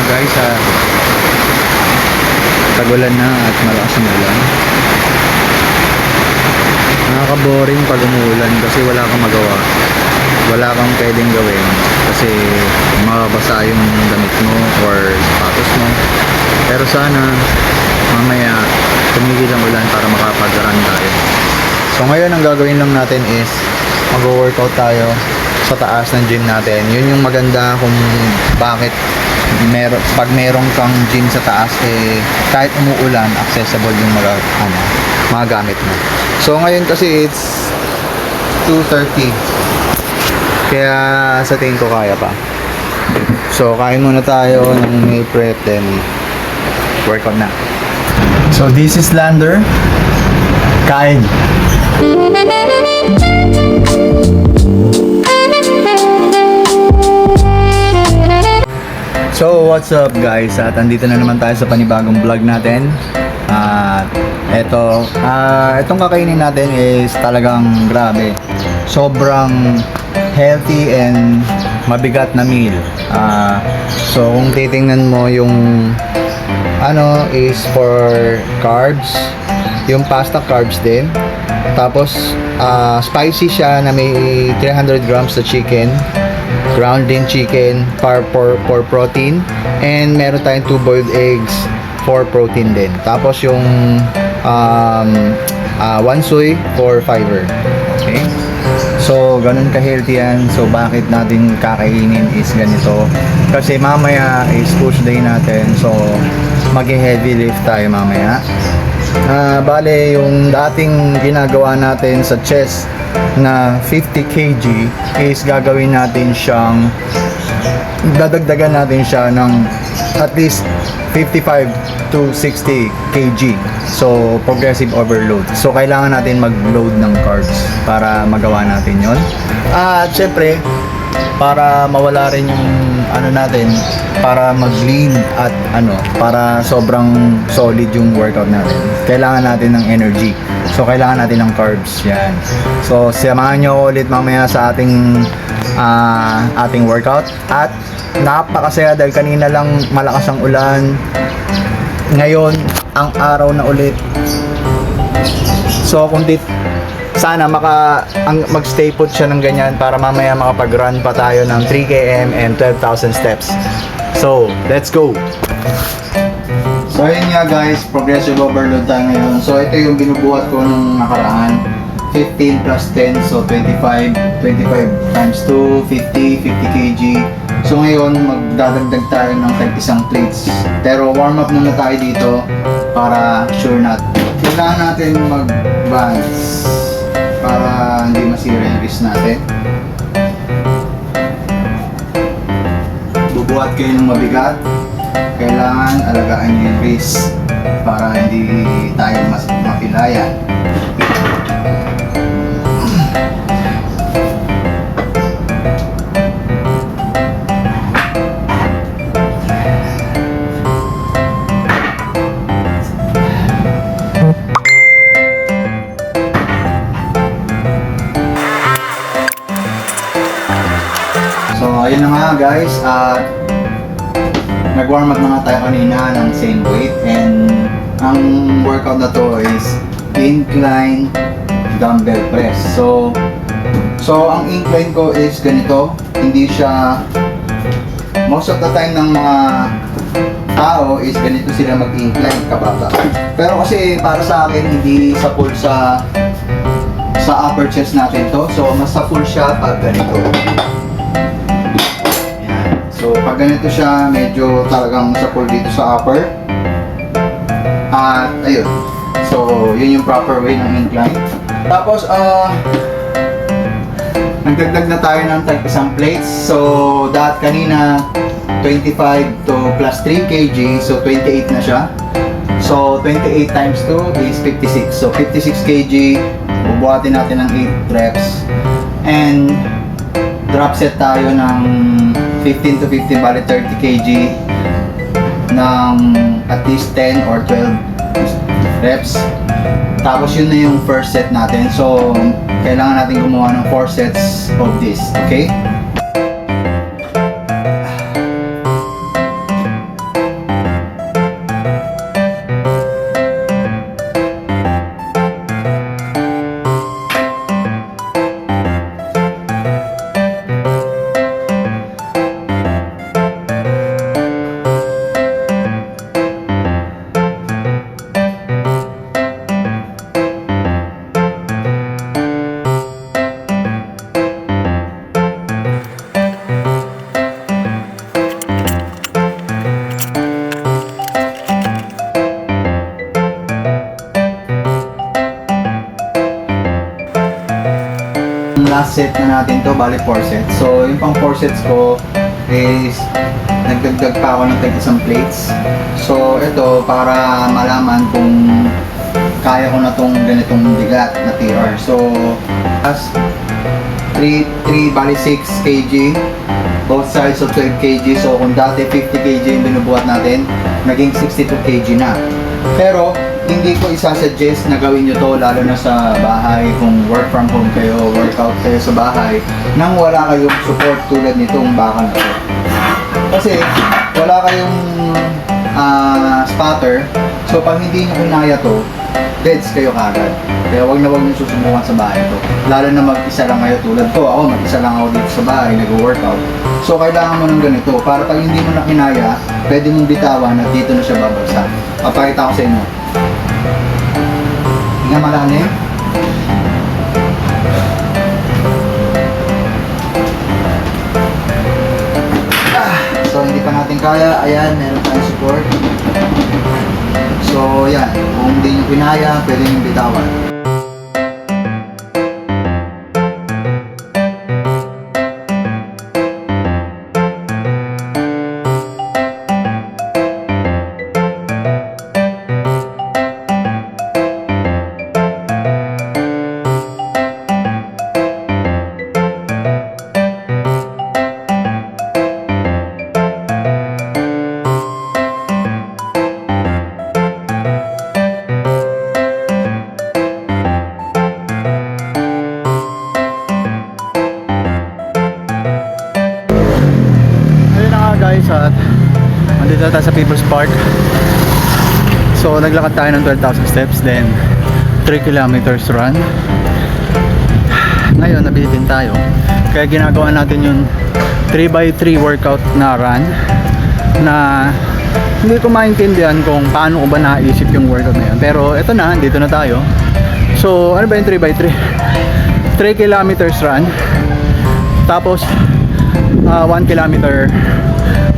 guys, tagulan na at malakas ang ulan. Nakaka-boring pag umuulan kasi wala kang magawa. Wala kang pwedeng gawin kasi mababasa yung damit mo or sapatos mo. Pero sana mamaya tumigil ang ulan para makapag-run tayo. So ngayon ang gagawin lang natin is mag-workout tayo sa taas ng gym natin. Yun yung maganda kung bakit pag merong kang gym sa taas, kahit umuulan, accessible yung mga gamit mo. So ngayon kasi it's 2:30, kaya sa tingin ko kaya pa. So kain muna tayo ng meal prep, then workout na. So this is Lander. Kain. So what's up guys, at andito na naman tayo sa panibagong vlog natin. Itong kakainin natin is talagang grabe. Sobrang healthy and mabigat na meal. So kung titingnan mo yung is for carbs, yung pasta carbs din. Tapos spicy siya na may 300 grams na chicken, ground din chicken for protein, and meron tayong 2 boiled eggs for protein din. Tapos yung 1 soy for fiber. Okay? So ganun ka-healthy yan. So bakit natin kakainin is ganito? Kasi mamaya is push day natin. So mag-heavy lift tayo mamaya. Bale yung dating ginagawa natin sa chest na 50 kg is gagawin natin siyang dadagdagan natin siya ng at least 55 to 60 kg. So progressive overload. So kailangan natin mag-load ng carbs para magawa natin yon. At syempre para mawala rin yung natin, para mag-lean at para sobrang solid yung workout natin. Kailangan natin ng energy. So kailangan natin ng carbs. Yan. So samahan nyo ulit mamaya sa ating workout. At napakasaya dahil kanina lang malakas ang ulan. Ngayon ang araw na ulit. So kung sana mag-stay put siya ng ganyan para mamaya makapag-run pa tayo ng 3 km and 12,000 steps. So, let's go! So, ayun nga guys, progressive overload tayo ngayon. So, ito yung binubuhat ko nung nakaraan. 15 plus 10, so 25 times 2, 50 kg. So, ngayon, magdadagdag tayo ng isang plates. Pero, warm up muna tayo dito para sure kailangan natin mag-balance para hindi masira yung wrist natin. Bubuhat kayo ng mabigat. Kailangan alagaan nyo yung wrist para hindi tayo mapilayan. Ayun na nga guys, nag-warm up na nga tayo kanina ng same weight, and ang workout na to is incline dumbbell press. So ang incline ko is ganito, hindi siya, most of the time ng mga tao is ganito sila mag-incline kababa. Pero kasi para sa akin hindi sa full sa upper chest natin to, so mas sa full siya pag ganito. So pag ganito siya, medyo talagang sapol dito sa upper. At ayun. So yun yung proper way ng incline. Tapos nagdagdag na tayo ng isang plates. So that kanina 25 to plus 3 kg, so 28 na siya. So 28 times 2 is 56. So 56 kg, bubuhatin natin ng 8 reps. And drop set tayo ng 15 to 15, bali 30 kg ng at least 10 or 12 reps. Tapos yun na yung first set natin. So kailangan natin gumawa ng 4 sets of this. Okay? last set na natin to, bali 4 sets. So yung pang 4 sets ko is nagdagdag pa ako ng isang plates. So ito para malaman kung kaya ko na tong ganitong bigat na TR. So as 3 bali 6 kg, both sides of 12 kg. So kung dati 50 kg yung binubuhat natin, naging 62 kg na. Pero hindi ko isa-suggest na gawin nyo to lalo na sa bahay kung work from home kayo, workout kayo sa bahay nang wala kayong support tulad nitong bakal na to. Kasi wala kayong spotter, so pag hindi nyo kinaya to, deads kayo kagad. Kaya wag na wag nyo susubukan sa bahay to. Lalo na mag-isa lang kayo tulad ko. Ako mag-isa lang ako dito sa bahay, nag-workout. So kailangan mo ng ganito para pag hindi mo na kinaya, pwede mong bitawan at dito na siya babagsak. Papakita ko sa inyo. Nga malalim. So hindi pa natin kaya. Ayan, meron tayong support. So yan, kung hindi nyo pinaya, pwede nyo bitawan. At nandito tayo sa People's Park. So naglakad tayo ng 12,000 steps, then 3 kilometers run. Ngayon nabitin tayo, kaya ginagawa natin yung 3x3 workout na run na hindi ko maintindihan kung paano ko ba naisip yung workout na yun. Pero eto na, dito na tayo. So ano ba yung 3x3? 3 kilometers run, tapos 1 kilometer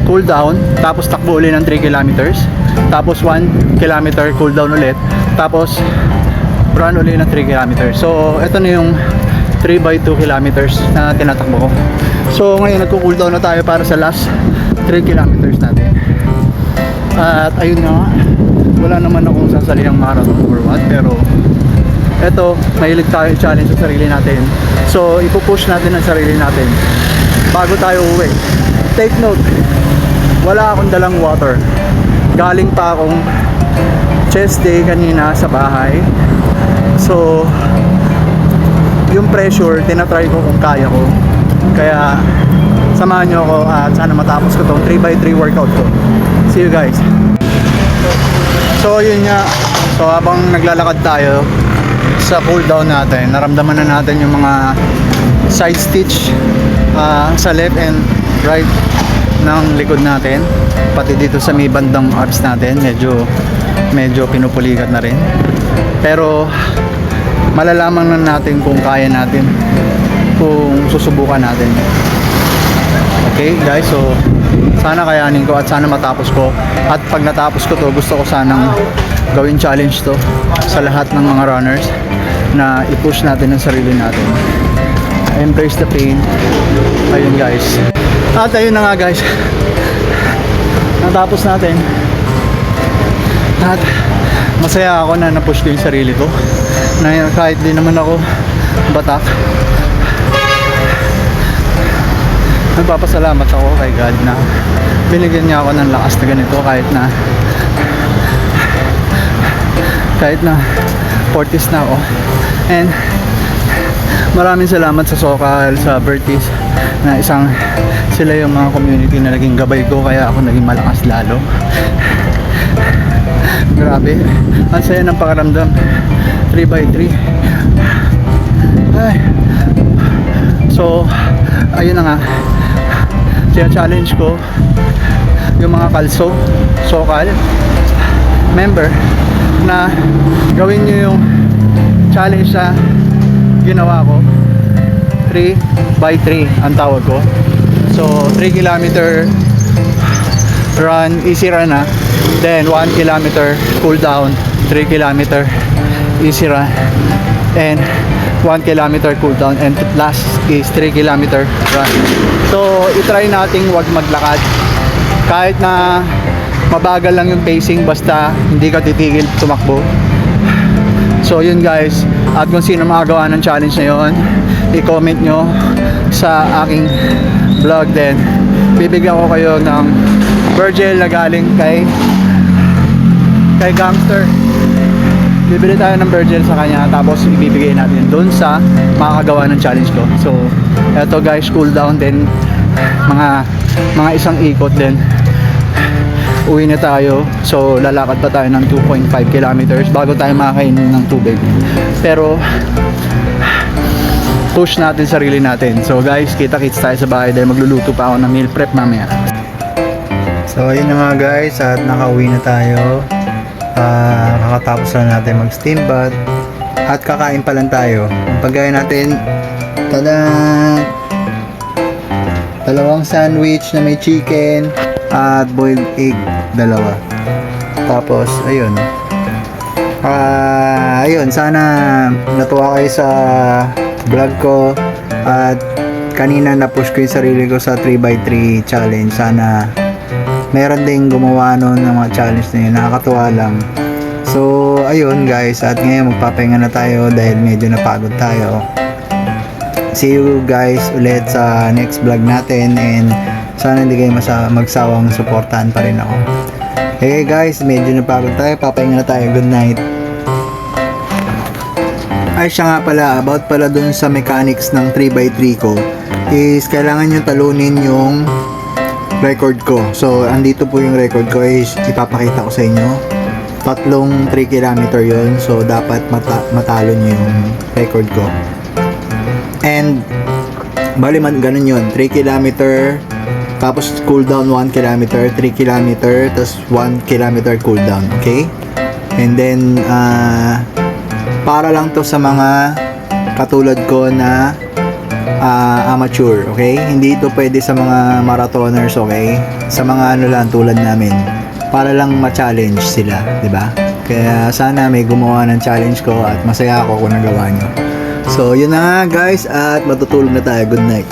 cool down, tapos takbo ulit ng 3 kilometers, tapos 1 kilometer cool down ulit, tapos run ulit ng 3 kilometers. So ito na yung 3x2 kilometers na tinatakbo ko. So ngayon nagko-cool down na tayo para sa last 3 kilometers natin. At ayun nga, wala naman akong sasaliang marathon or what, pero eto, mahilig tayo challenge sa sarili natin. So ipupush natin ang sarili natin bago tayo uwi. Take note, wala akong dalang water. Galing pa akong chest day kanina sa bahay. So yung pressure, tinatry ko kung kaya ko. Kaya samahan nyo ako at sana matapos ko tong 3x3 workout ko. See you guys. So yun nga, so habang naglalakad tayo sa cool down natin, naramdaman na natin yung mga side stitch sa left and right ng likod natin, pati dito sa may bandang abs natin, medyo pinupulikat na rin. Pero malalaman na natin kung kaya natin, kung susubukan natin. Okay guys, so sana kayanin ko at sana matapos ko. At pag natapos ko to, gusto ko sanang gawin challenge to sa lahat ng mga runners, na i-push natin ang sarili natin, embrace the pain. Ayun guys, at ayun na nga guys, natapos natin. At masaya ako na na-push ko yung sarili ko, na kahit di naman ako batak, nagpapasalamat ako kay God na binigyan niya ako ng lakas na ganito kahit na 40s na ako. And maraming salamat sa Sokal, sa Bertis, na sila yung mga community na naging gabay ko, kaya ako naging malakas lalo. Grabe, ang saya ng pakaramdam. 3x3. Ay. So ayun na nga, challenge ko yung mga Sokal member na gawin nyo yung challenge na ginawa ko. 3x3 ang tawag ko. So 3 kilometer run, easy run na, then 1 kilometer cool down, 3 kilometer easy run, and 1 kilometer cooldown, and last is 3 kilometer run. So itry nating wag maglakad kahit na mabagal lang yung pacing, basta hindi ka titigil tumakbo. So yun guys, at kung sino makagawa ng challenge na yun, i-comment nyo sa aking vlog, din bibigyan ko kayo ng Virgil na galing kay Gangster. Bibili tayo ng Virgil sa kanya, tapos ibibigay natin doon sa makakagawa ng challenge ko. So eto guys, cool down din, mga isang ikot din, uwi na tayo. So lalakad pa tayo ng 2.5 kilometers bago tayo makakainin ng tubig, pero push natin sarili natin. So guys, kita-kits tayo sa bahay dahil magluluto pa ako ng meal prep mamaya. So ayun na nga guys, at nakauwi na tayo. Kakatapos lang natin mag steam bath at kakain pa lang tayo. Ang pagkain natin, tada, dalawang sandwich na may chicken at boiled egg, dalawa. Tapos ayun, ayun, sana natuwa kayo sa vlog ko, at kanina na push ko yung sarili ko sa 3x3 challenge. Sana meron ding gumawa nun ng mga challenge na yun, nakakatuwa lang. So ayun guys, at ngayon magpapahinga na tayo dahil medyo napagod tayo. See you guys ulit sa next vlog natin, and sana hindi kayo magsawang supportahan pa rin ako. Okay guys, medyo napagod tayo, papahinga na tayo. Good night. Ay siya nga pala, about pala dun sa mechanics ng 3x3 ko, is kailangan nyo talunin yung record ko. So andito po yung record ko, is ipapakita ko sa inyo. Tatlong 3 kilometer yon, so dapat matalo nyo yung record ko. And bali man ganun yun, 3 kilometer, tapos cool down 1 kilometer, 3 kilometer, tapos 1 kilometer cool down. Okay? And then para lang to sa mga katulad ko na amateur, okay? Hindi ito pwede sa mga marathoners, okay? Sa mga ano lang tulad namin, para lang ma-challenge sila, di ba? Kaya sana may gumawa ng challenge ko at masaya ako kung nagawa nyo. So yun na nga guys, at matutulog na tayo. Good night.